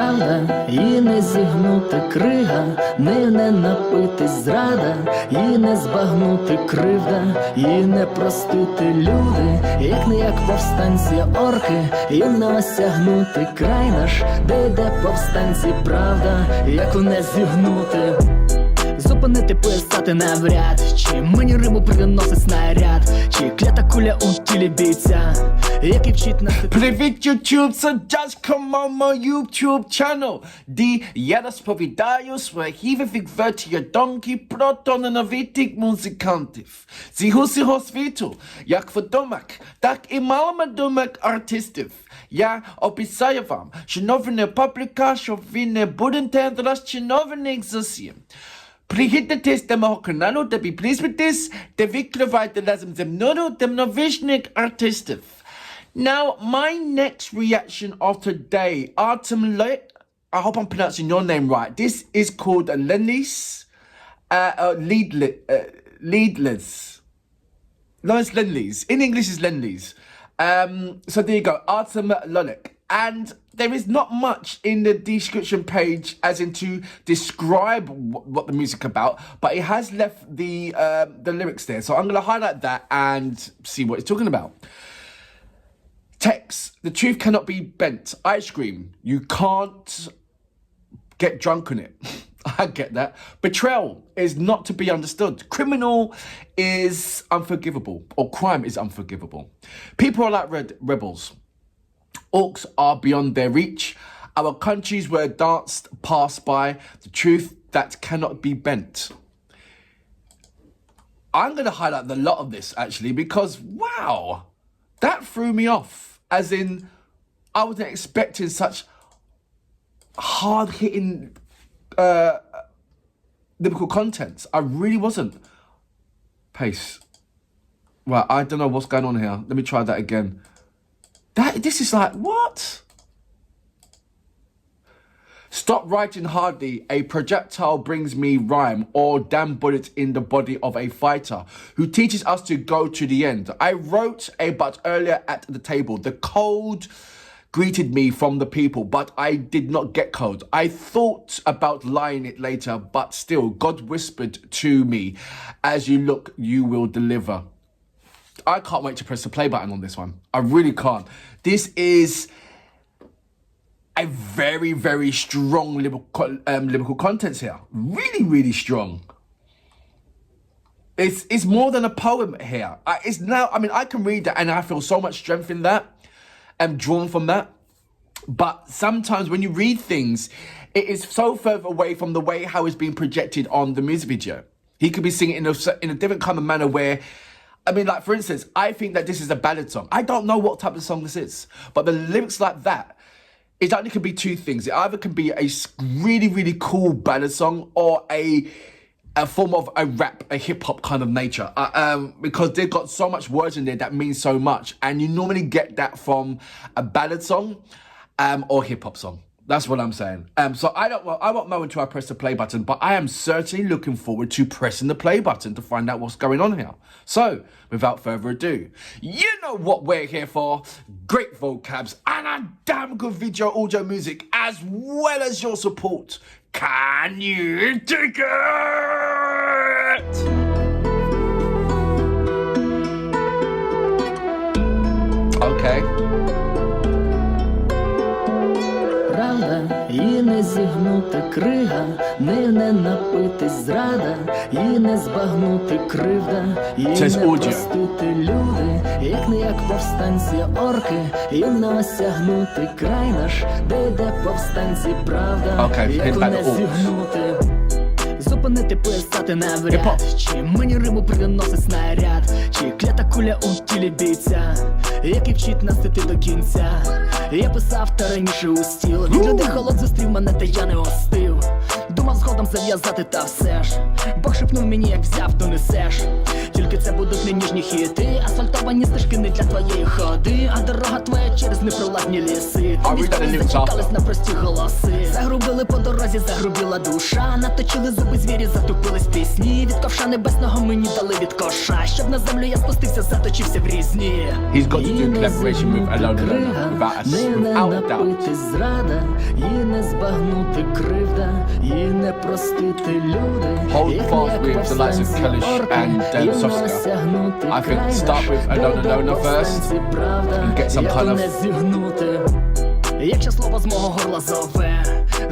Правда, і не зігнути крига, не напитись зрада, і не збагнути кривда, і не простити люди, як не як повстанці орки, і не осягнути край наш, де йде повстанці правда, як не зігнути. Зупинити, писати навряд, чи мені риму приносить снаряд, чи клята куля у тілі бійця, який вчить нас... Привіт, YouTube, це дядько Momo YouTube channel, де я розповідаю свої відверті думки про талановитих музикантів з усього світу, як відомих, так і маловідомих артистів. Я обіцяю вам, що новини публіка, що ви не будете розчаровані зовсім. Приєднуйтесь до мого каналу, де підписуйтесь, де відкривайте разом зі мною темновижних артистів. Now, my next reaction of today, Артем Лоік, I hope I'm pronouncing your name right. This is called Ленд-ліз, Ленд-ліз. No, it's Ленд-ліз. In English, it's Ленд-ліз. So there you go, Артем Loik. And there is not much in the description page as in to describe what the music about, but it has left the lyrics there. So I'm going to highlight that and see what it's talking about. Text, the truth cannot be bent. Ice cream, you can't get drunk on it. I get that. Betrayal is not to be understood. Criminal is unforgivable, or crime is unforgivable. People are like rebels. Orcs are beyond their reach. Our countries were danced past by the truth that cannot be bent. I'm going to highlight the lot of this actually because, wow, that threw me off. As in, I wasn't expecting such hard-hitting lyrical contents. I really wasn't. Pace. Right, I don't know what's going on here. Let me try that again. This is like, what? Stop writing hardly, a projectile brings me rhyme, or damn bullet in the body of a fighter who teaches us to go to the end. I wrote a but earlier at the table. The cold greeted me from the people, but I did not get cold. I thought about lying it later, but still, God whispered to me, as you look, you will deliver. I can't wait to press the play button on this one. I really can't. This is a very, very strong lyrical contents here. Really, really strong. It's more than a poem here. It's now, I mean, I can read that and I feel so much strength in that and drawn from that. But sometimes when you read things, it is so further away from the way how it's being projected on the music video. He could be singing in a different kind of manner where, I mean, like, for instance, I think that this is a ballad song. I don't know what type of song this is. But the lyrics like that, it only can be two things. It either can be a really, really cool ballad song or a form of a rap, a hip-hop kind of nature. Because they've got so much words in there that mean so much. And you normally get that from a ballad song or hip-hop song. That's what I'm saying. So I won't know until I press the play button, but I am certainly looking forward to pressing the play button to find out what's going on here. So, without further ado, you know what we're here for. Great vocabs and a damn good video audio music, as well as your support. Can you dig it? Okay. Правда, і не зігнути крига, не напитись зрада, і не збагнути кривда, і не простити люди, як не як повстанці орки, і не осягнути край наш, де йде повстанці правда, як не зігнути. Зупинити, писати навряд, чи мені риму приносить снаряд, чи клята куля у тілі бійця, який вчить нас йти до кінця. Я писав та раніше у стіл, від людей холод зустрів мене, та я не остив. Думав згодом зав'язати, та все ж Бог шепнув мені, як взяв, то несеш. Тільки це будуть не ніжні хіти, асфальтовані стежки не для твоєї ходи, а дорога твоя через непролазні ліси. Тобі зачекались на прості голоси. Загрубили по дорозі, загрубіла душа, наточили зуби звірі, затупились пісні. Від ковша небесного мені дали від коша, щоб на землю я спустився, заточився в різні. He's got to do collaboration with Alone without напитись зрада, і не збагнути кривда, і не простити люди. Hold fast with the likes of Kalish and Soska. I think start with Alona first and get some kind of... Якщо слово з мого горла зове,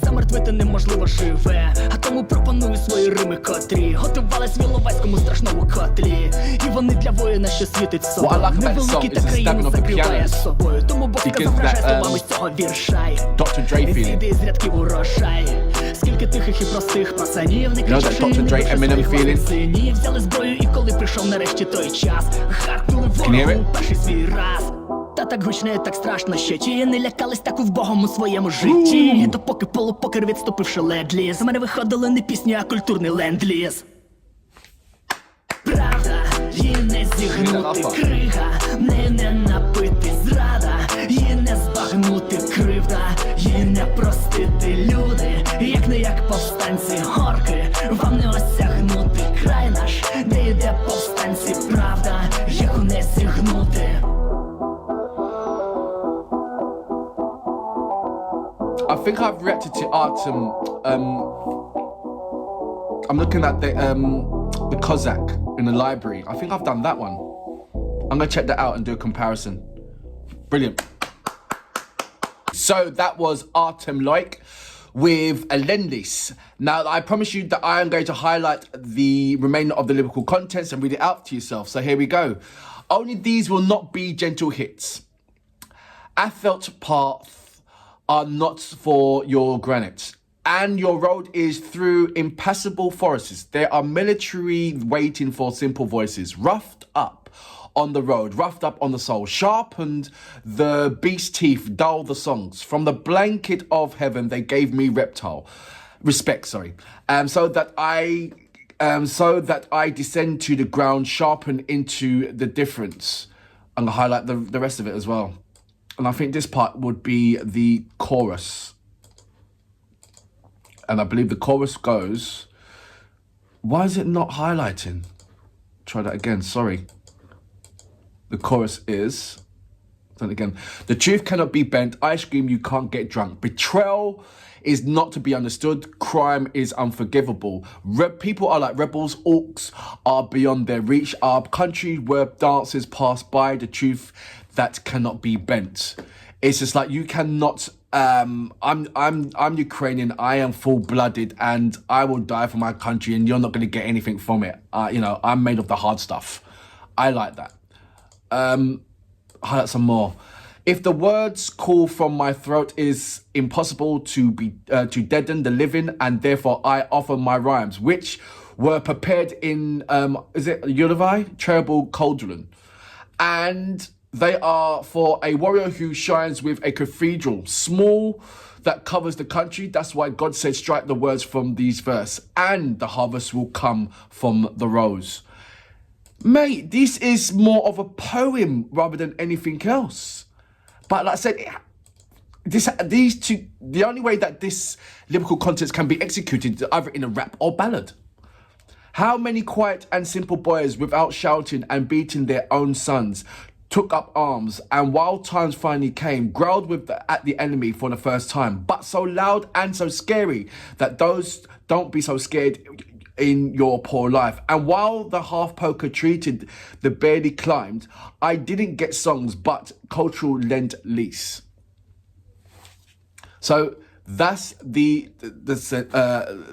замертвити неможливо живе. А тому пропоную свої рими, котрі готувались в Іловайському страшному котлі. І вони для воїна, що світить собою. Невеликий та країну закриває собою. Тому Бог сказав, вражай словами з цього вірша. Відсіди з рядків урожай. Скільки тихих і простих пацанів, не кричавши і не бивши своїх синів. Взяли зброю, і коли прийшов нарешті той час, харкнули ворогу перший свій раз. Та так гучно і так страшно, що ті не лякались так вбогом у своєму житті. І допоки полупокер відступивши Ленд-ліз, з мене виходили не пісні, а культурний Ленд-ліз. Правда, її не зігнути, крига, не напитись, зрада, її не збагнути, кривда, її не простити, люди, як не як повстанці, орки, вам не осягнути, край наш, де йде повстанці, правда, яку не зігнути. I think I've reacted to Artem. I'm looking at the Cossack in the library. I think I've done that one. I'm gonna check that out and do a comparison. Brilliant. So that was Artem Lоік with a Ленд-ліз. Now I promise you that I am going to highlight the remainder of the lyrical contents and read it out to yourself. So here we go. Only these will not be gentle hits. Asphalt path are not for your granite, and your road is through impassable forests. There are military waiting for simple voices, roughed up on the road, roughed up on the soul, sharpened the beast's teeth, dull the songs. From the blanket of heaven they gave me respect, so that I descend to the ground, sharpen into the difference. I'm gonna highlight the rest of it as well. And I think this part would be the chorus. And I believe the chorus goes... Why is it not highlighting? Try that again, sorry. The chorus is... Then again. The truth cannot be bent. Ice cream, you can't get drunk. Betrayal is not to be understood. Crime is unforgivable. People are like rebels. Orcs are beyond their reach. Our country where dances pass by. The truth that cannot be bent. It's just like you cannot. I'm Ukrainian. I am full-blooded, and I will die for my country, and you're not going to get anything from it. I'm made of the hard stuff. I like that. Highlight some more. If the words call from my throat is impossible to deaden the living, and therefore I offer my rhymes, which were prepared in is it Yulivai? Terrible cauldron, and they are for a warrior who shines with a cathedral, small, that covers the country. That's why God said, strike the words from these verse, and the harvest will come from the rows. Mate, this is more of a poem rather than anything else. But like I said, these two, the only way that this lyrical content can be executed is either in a rap or ballad. How many quiet and simple boys without shouting and beating their own sons took up arms, and while times finally came, growled at the enemy for the first time, but so loud and so scary that those don't be so scared in your poor life. And while the half poker treated the barely climbed, I didn't get songs but cultural Ленд-ліз. So that's the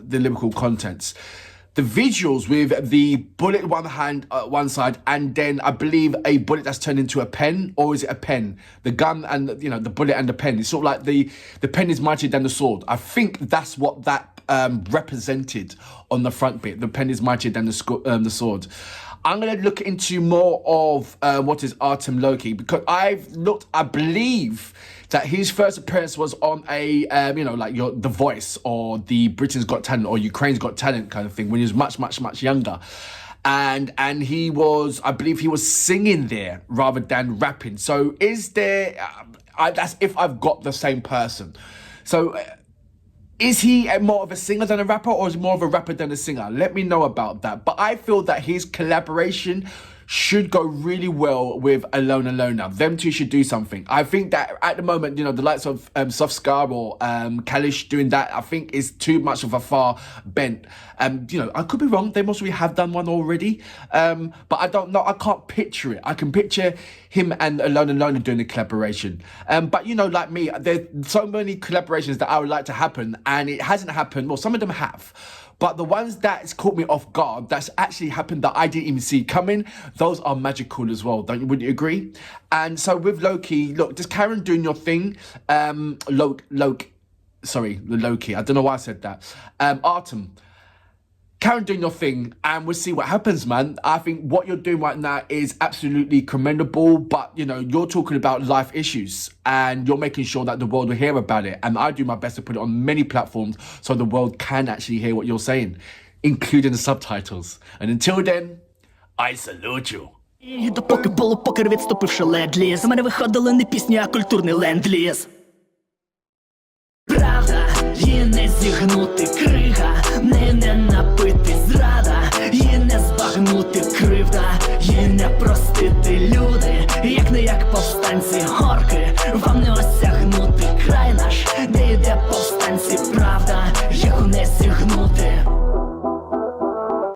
lyrical contents. The visuals with the bullet one hand one side, and then I believe a bullet that's turned into a pen, or is it a pen? The gun and the bullet and the pen. It's sort of like the pen is mightier than the sword. I think that's what that represented on the front bit. The pen is mightier than the sword. I'm going to look into more of what is Artem Lоік, because I believe that his first appearance was on a, The Voice or the Britain's Got Talent or Ukraine's Got Talent kind of thing when he was much, much, much younger. And he was, I believe he was singing there rather than rapping. So is there, that's if I've got the same person. So is he more of a singer than a rapper, or is he more of a rapper than a singer? Let me know about that. But I feel that his collaboration should go really well with Alone Alona. Them two should do something. I think that at the moment, you know, the likes of Soft Scar or Kalish doing that, I think is too much of a far bent. You know, I could be wrong. They must really have done one already. But I don't know. I can't picture it. I can picture him and Alone Alona doing a collaboration. But, you know, like me, there's so many collaborations that I would like to happen, and it hasn't happened. Well, some of them have. But the ones that's caught me off guard, that's actually happened that I didn't even see coming, those are magical as well. Wouldn't you agree? And so with Loki, look, just Karen doing your thing. Loki. I don't know why I said that. Artem. Karen doing your thing, and we'll see what happens, man. I think what you're doing right now is absolutely commendable, but, you know, you're talking about life issues, and you're making sure that the world will hear about it, and I do my best to put it on many platforms so the world can actually hear what you're saying, including the subtitles. And until then, I salute you. І допоки полупокер відступивши Ленд-ліз, з мене виходили не пісні, а культурний Ленд-ліз. Правда, її не зігнути, крига, не напитись, зрада, її не збагнути, кривда, її не простити, люди, як не як повстанці,